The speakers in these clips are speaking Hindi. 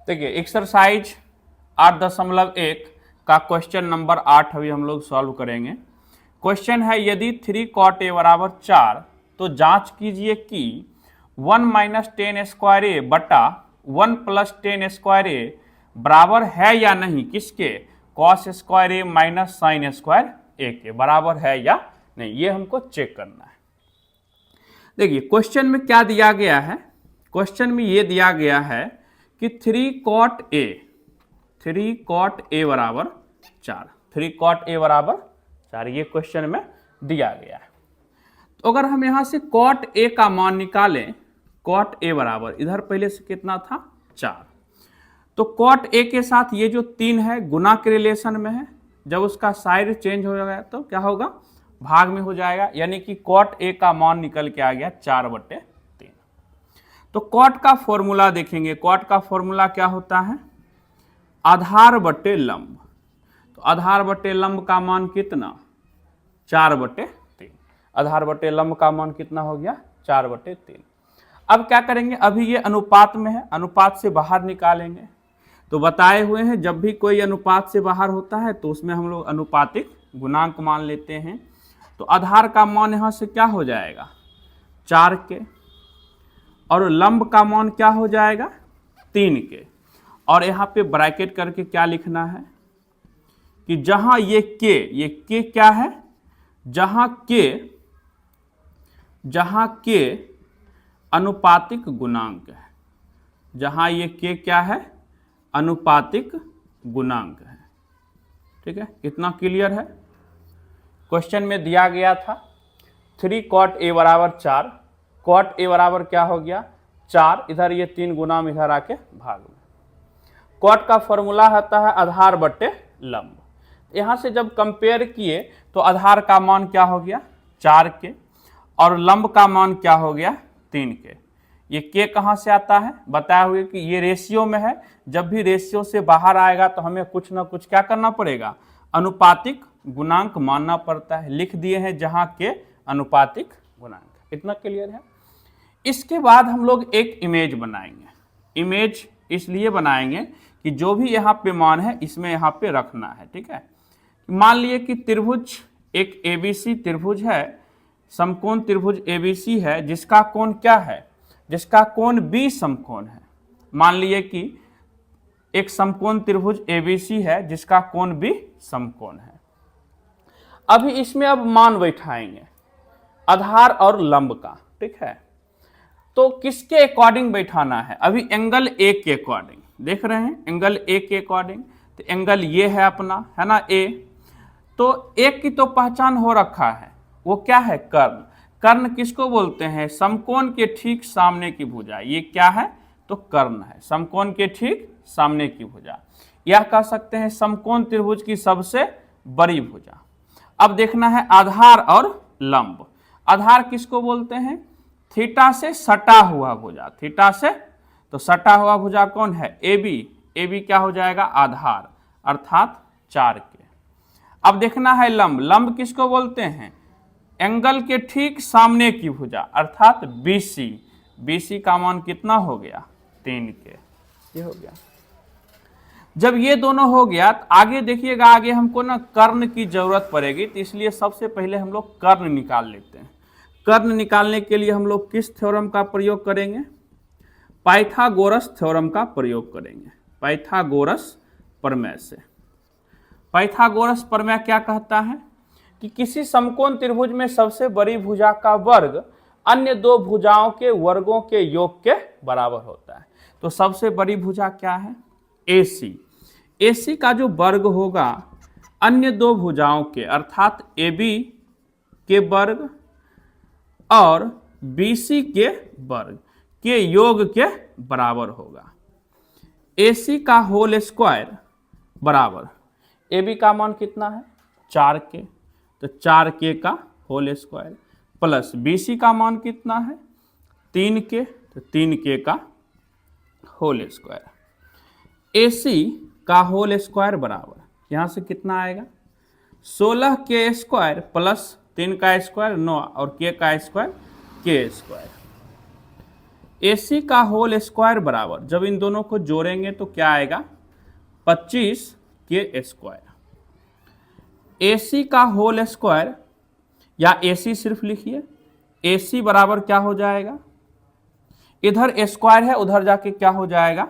देखिए एक्सरसाइज 8.1 का क्वेश्चन नंबर 8 अभी हम लोग सॉल्व करेंगे। क्वेश्चन है यदि 3 cot a बराबर 4 तो जांच कीजिए कि 1 माइनस 10 स्क्वायर ए बटा 1 प्लस 10 स्क्वायर ए बराबर है या नहीं किसके, कॉस स्क्वायर ए माइनस साइन स्क्वायर ए के बराबर है या नहीं, ये हमको चेक करना है। देखिए क्वेश्चन में क्या दिया गया है, क्वेश्चन में ये दिया गया है कि 3 cot a बराबर 4, 3 cot a बराबर 4 ये क्वेश्चन में दिया गया है। तो अगर हम यहां से cot a का मान निकालें, cot a बराबर इधर पहले से कितना था 4, तो cot a के साथ ये जो 3 है गुना के रिलेशन में है, जब उसका साइड चेंज हो जाएगा तो क्या होगा, भाग में हो जाएगा, यानी कि cot a का मान निकल के आ गया 4/3। तो cot का फॉर्मूला देखेंगे, cot का फॉर्मूला क्या होता है, आधार बटे लंब। तो आधार बटे लंब का मान कितना 4/3, आधार बटे लंब का मान कितना हो गया 4/3। अब क्या करेंगे, अभी ये अनुपात में है, अनुपात से बाहर निकालेंगे। तो बताए हुए हैं जब भी कोई अनुपात से बाहर होता है तो उसमें हम लोग अनुपातिक गुणांक मान लेते हैं। तो आधार का मान यहां से क्या हो जाएगा 4 के, और लंब का मान क्या हो जाएगा 3 के, और यहाँ पे ब्रैकेट करके क्या लिखना है कि जहां ये के क्या है, जहां के अनुपातिक गुणांक है, जहां ये के क्या है अनुपातिक गुणांक है। ठीक है, कितना क्लियर है। क्वेश्चन में दिया गया था 3 cot a बराबर 4, cot a बराबर क्या हो गया 4, इधर ये 3 गुना में इधर आके भाग में। cot का फॉर्मूला होता है आधार बटे लंब। यहां से जब कंपेयर किए तो आधार का मान क्या हो गया 4 के, और लंब का मान क्या हो गया 3 के। ये के कहां से आता है, बताया हुए कि ये रेशियो में है, जब भी रेशियो से बाहर आएगा तो हमें कुछ ना कुछ क्या करना पड़ेगा, अनुपातिक गुणांक मानना पड़ता है। लिख दिए हैं जहां के अनुपातिक गुणांक। इतना क्लियर है। इसके बाद हम लोग एक इमेज बनाएंगे। इमेज इसलिए बनाएंगे कि जो भी यहाँ पे मान है इसमें यहाँ पे रखना है। ठीक है, मान लिए कि त्रिभुज एक एबीसी त्रिभुज है, समकोण त्रिभुज एबीसी है, जिसका कोण क्या है, जिसका कोण बी समकोण है। मान लिए कि एक समकोण त्रिभुज एबीसी है जिसका कोण बी समकोण है। अभी इसमें अब मान बैठाएंगे आधार और लंब का। ठीक है, तो किसके अकॉर्डिंग बैठाना है, अभी एंगल ए के अकॉर्डिंग, देख रहे हैं एंगल ए के अकॉर्डिंग। तो एंगल ये है अपना, है ना ए, तो एक की तो पहचान हो रखा है, वो क्या है कर्ण। कर्ण किसको बोलते हैं, समकोण के ठीक सामने की भुजा, ये क्या है तो कर्ण है, समकोण के ठीक सामने की भुजा, यह कह सकते हैं समकोण त्रिभुज की सबसे बड़ी भुजा। अब देखना है आधार और लंब। आधार किसको बोलते हैं, थीटा से सटा हुआ भुजा, थीटा से तो सटा हुआ भुजा कौन है ए बी, ए बी क्या हो जाएगा आधार अर्थात 4 के। अब देखना है लंब, लंब किसको बोलते हैं, एंगल के ठीक सामने की भुजा अर्थात बीसी, बीसी का मान कितना हो गया 3 के, ये हो गया। जब ये दोनों हो गया तो आगे देखिएगा, आगे हमको ना कर्ण की जरूरत पड़ेगी, तो इसलिए सबसे पहले हम लोग कर्ण निकाल लेते हैं। कर्ण निकालने के लिए हम लोग किस थ्योरम का प्रयोग करेंगे, पाइथागोरस थ्योरम का प्रयोग करेंगे, पाइथागोरस प्रमेय से। पाइथागोरस प्रमेय क्या कहता है कि किसी समकोण त्रिभुज में सबसे बड़ी भुजा का वर्ग अन्य दो भुजाओं के वर्गों के योग के बराबर होता है। तो सबसे बड़ी भुजा क्या है AC, AC का जो वर्ग होगा अन्य दो भुजाओं के अर्थात AB के वर्ग और BC के वर्ग के योग के बराबर होगा। AC का होल स्क्वायर बराबर AB का मान कितना है 4 के, तो 4 के का होल स्क्वायर प्लस BC का मान कितना है 3 के, तो 3 के का होल स्क्वायर। AC का होल स्क्वायर बराबर यहाँ से कितना आएगा 16 के स्क्वायर प्लस 3 का स्क्वायर 9 और के का स्क्वायर के स्क्वायर। AC का होल स्क्वायर बराबर, जब इन दोनों को जोड़ेंगे तो क्या आएगा 25 के स्क्वायर। AC का होल स्क्वायर या AC सिर्फ लिखिए, AC बराबर क्या हो जाएगा, इधर स्क्वायर है उधर जाके क्या हो जाएगा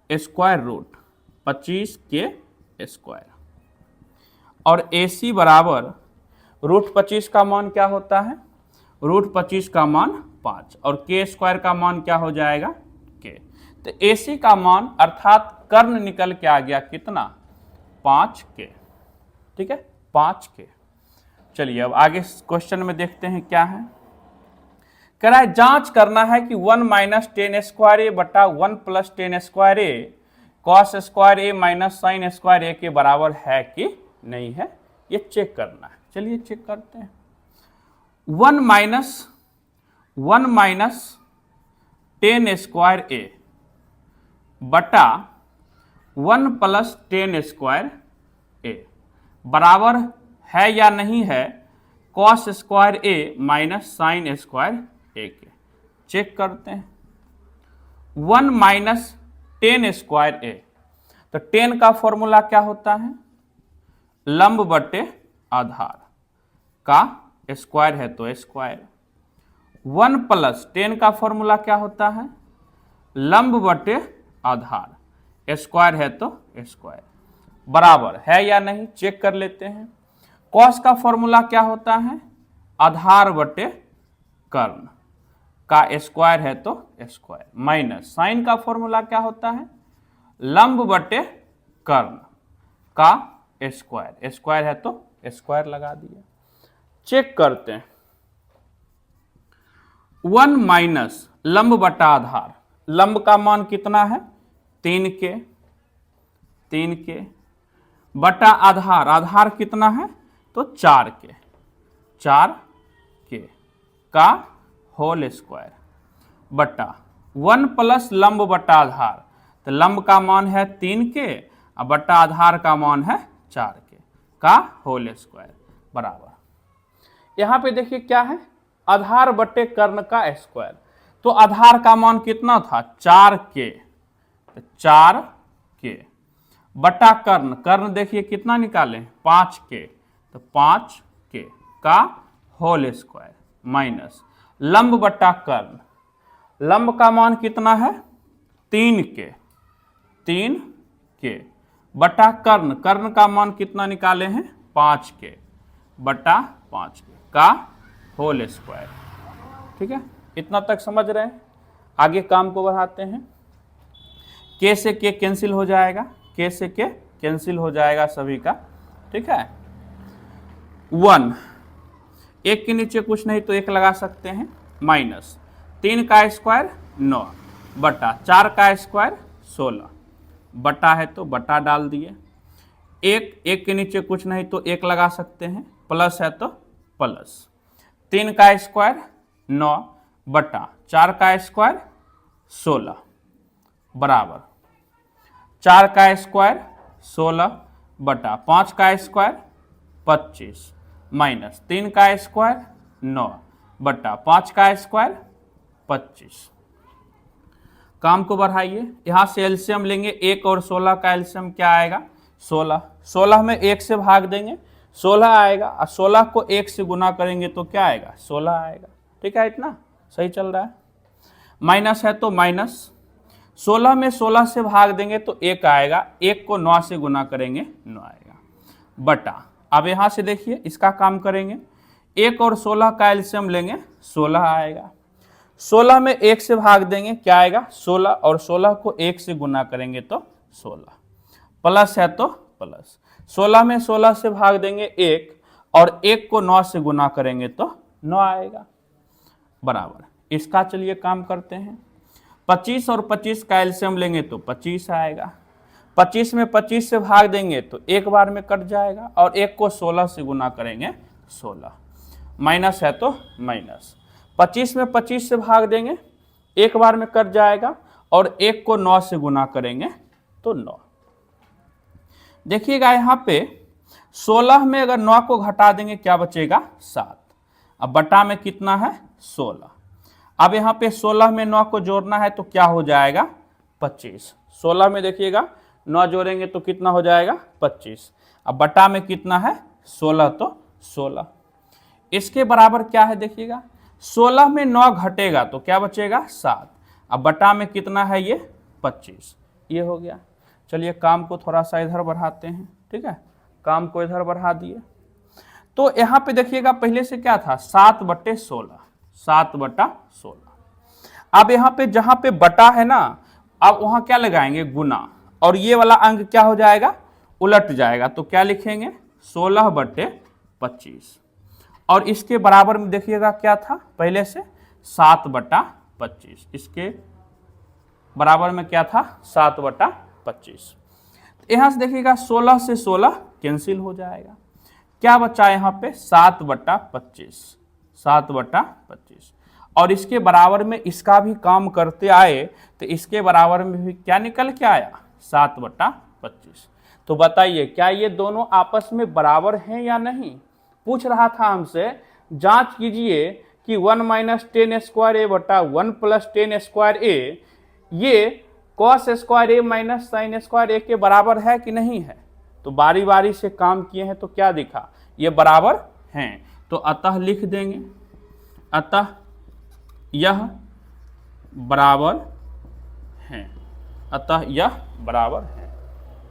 स्क्वायर रूट 25 के स्क्वायर। और AC बराबर रूट 25 का मान क्या होता है, रूट 25 का मान 5 और के स्क्वायर का मान क्या हो जाएगा के। तो AC का मान अर्थात कर्ण निकल के आ गया कितना 5 के, ठीक है 5 के। चलिए अब आगे क्वेश्चन में देखते हैं क्या है। कह रहा है जांच करना है कि 1 माइनस टेन स्क्वायर ए बटा 1 प्लस टेन स्क्वायर ए कॉस स्क्वायर ए माइनस साइन स्क्वायर ए के बराबर है कि नहीं है, ये चेक करना है। चलिए चेक करते हैं। 1 माइनस टेन स्क्वायर ए बटा 1 प्लस टेन स्क्वायर ए बराबर है या नहीं है कॉस स्क्वायर ए माइनस साइन स्क्वायर ए के। चेक करते हैं। 1 माइनस टेन स्क्वायर ए, तो टेन का फॉर्मूला क्या होता है लंब बटे आधार का स्क्वायर है तो स्क्वायर। 1 प्लस टेन का फॉर्मूला क्या होता है लंब बटे आधार, स्क्वायर है तो स्क्वायर, बराबर है या नहीं चेक कर लेते हैं। कॉस का फॉर्मूला क्या होता है आधार बटे कर्ण का स्क्वायर है तो स्क्वायर, माइनस साइन का फॉर्मूला क्या होता है लंब बटे कर्ण का स्क्वायर, स्क्वायर है तो स्क्वायर लगा दिया। चेक करते हैं। 1 माइनस लंब बटा आधार, लंब का मान कितना है 3 के बटा आधार, आधार कितना है तो 4 के का होल स्क्वायर बटा 1 प्लस लंब बटा आधार, तो लंब का मान है 3 के और बटा आधार का मान है 4 के का होल स्क्वायर बराबर। यहां पे देखिए क्या है आधार बटे कर्ण का स्क्वायर, तो आधार का मान कितना था 4 के, तो 4 के बटा कर्ण, कर्ण देखिए कितना निकाले 5 के, तो 5 के का होल स्क्वायर माइनस लंब बटा कर्ण, लंब का मान कितना है 3 के बटा कर्ण, कर्ण का मान कितना निकाले हैं 5 के बटा 5 के का होल स्क्वायर। ठीक है इतना तक समझ रहे हैं। आगे काम को बढ़ाते हैं। के से के कैंसिल हो जाएगा, के से के कैंसिल हो जाएगा सभी का। ठीक है 1 एक के नीचे कुछ नहीं तो 1 लगा सकते हैं, माइनस 3 का स्क्वायर 9 बटा 4 का स्क्वायर 16 बटा है तो बटा डाल दिए। एक के नीचे कुछ नहीं तो 1 लगा सकते हैं, प्लस है तो प्लस 3 का स्क्वायर 9 बटा 4 का स्क्वायर 16 बराबर 4 का स्क्वायर 16 बटा 5 का स्क्वायर 25 माइनस 3 का स्क्वायर 9 बटा 5 का स्क्वायर 25। काम को बढ़ाइए, यहां से एलसीएम लेंगे 1 और 16 का एलसीएम क्या आएगा 16, 16 में 1 से भाग देंगे 16 आएगा और 16 को 1 से गुना करेंगे तो क्या आएगा 16 आएगा। ठीक है इतना सही चल रहा है। माइनस है तो माइनस 16 में 16 से भाग देंगे तो 1 आएगा, 1 को 9 से गुना करेंगे 9 आएगा बटा। अब यहां से देखिए इसका काम करेंगे 1 और 16 का एलसीएम लेंगे 16 आएगा, 16 में 1 से भाग देंगे क्या आएगा 16 और 16 को 1 से गुना करेंगे तो 16 प्लस है तो प्लस 16 में 16 से भाग देंगे 1 और 1 को 9 से गुना करेंगे तो 9 आएगा बराबर। इसका चलिए काम करते हैं। 25 और 25 का एलसीएम लेंगे तो 25 आएगा, 25 में 25 से भाग देंगे तो एक बार में कट जाएगा और 1 को 16 से गुना करेंगे 16 माइनस है तो माइनस 25 में 25 से भाग देंगे एक बार में कट जाएगा और 1 को 9 से गुना करेंगे तो 9। देखिएगा यहाँ पे 16 में अगर 9 को घटा देंगे क्या बचेगा 7, अब बटा में कितना है 16, अब यहाँ पे 16 में 9 को जोड़ना है तो क्या हो जाएगा 25। 16 में देखिएगा 9 जोड़ेंगे तो कितना हो जाएगा 25। अब बटा में कितना है 16 तो 16। इसके बराबर क्या है देखिएगा 16 में 9 घटेगा तो क्या बचेगा 7। अब बटा में कितना है ये 25। ये हो गया। चलिए काम को थोड़ा सा इधर बढ़ाते हैं, ठीक है, काम को इधर बढ़ा दिए। तो यहाँ पे देखिएगा पहले से क्या था 7/16, 7/16। अब यहाँ पे जहाँ पे बटा है ना, अब वहाँ क्या लगाएंगे गुना, और ये वाला अंक क्या हो जाएगा उलट जाएगा, तो क्या लिखेंगे 16/25। और इसके बराबर में देखिएगा क्या था पहले से 7/25, इसके बराबर में क्या था 7/25। यहां से देखिएगा 16 से 16 कैंसिल हो जाएगा, क्या बचा यहाँ पे 7/25, 7/25। और इसके बराबर में इसका भी काम करते आए तो इसके बराबर में भी क्या निकल के आया 7/25। तो बताइए क्या ये दोनों आपस में बराबर हैं या नहीं। पूछ रहा था हमसे जांच कीजिए कि 1 - 10 स्क्वायर ए बटा 1 + 10 स्क्वायर ए ये cos स्क्वायर ए माइनस साइन स्क्वायर ए के बराबर है कि नहीं है। तो बारी बारी से काम किए हैं तो क्या दिखा ये बराबर हैं, तो अतः लिख देंगे, अतः यह बराबर हैं, अतः यह बराबर है।